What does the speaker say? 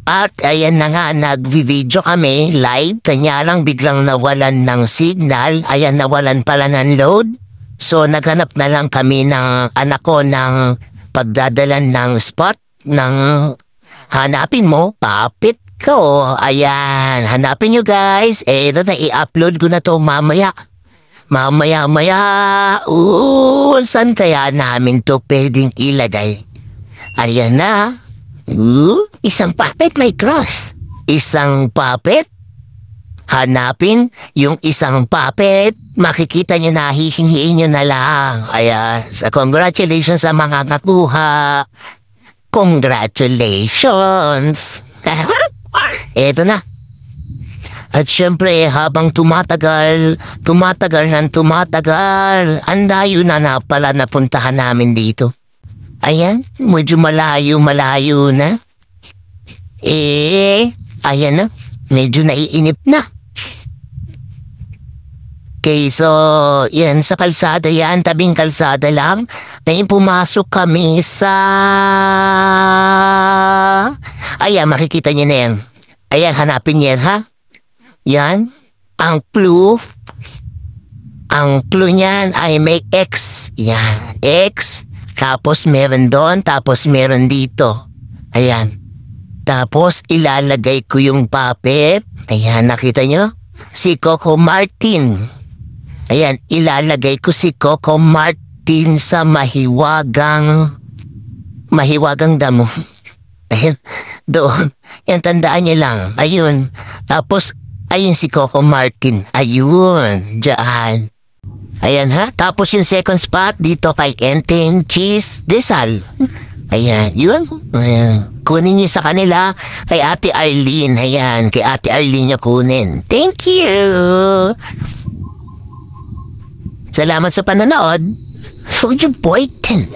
At ayan na nga, nag-video kami live. Kanya lang biglang nawalan ng signal. Ayan, nawalan pala ng load. So naghanap na lang kami ng anak ko ng pagdadalan ng spot ng hanapin mo, papit ko. Ayan, hanapin nyo guys. Ito na, i-upload ko na to mamaya. Mamaya. Saan kaya namin to pwedeng ilagay? Ayan na. Isang puppet may cross. Isang puppet. Hanapin yung isang puppet. Makikita nyo na, hihingiin nyo na lang. Ayan. So, congratulations sa mga nakuha. Congratulations. Eto na. At syempre, habang tumatagal, ang layo na pala napuntahan namin dito. Ayan, medyo malayo na. Ayan na, medyo naiinip na. Okay, so, yan, sa kalsada yan, tabing kalsada lang. Ngayon pumasok kami sa... Ayan, makikita niyo na yan. Ayan, hanapin niyan, ha? Yan, ang clue niyan ay may X. Yan, X. Tapos meron doon, tapos meron dito. Ayan. Tapos ilalagay ko yung puppet. Ayan, nakita nyo? Si Coco Martin. Ayan, ilalagay ko si Coco Martin sa mahiwagang damo. Ayan, doon. Yan, tandaan nyo lang. Ayun. Tapos, ayun si Coco Martin. Ayun, dyan. Ayan ha. Tapos yung second spot dito kay Enteng Cheese Desal. Ayan, yun. Ayan. Kunin niyo sa kanila kay Ate Arlene. Ayan, kay Ate Arlene niya kunin. Thank you. Salamat sa panonood. Huwag yung boy 10.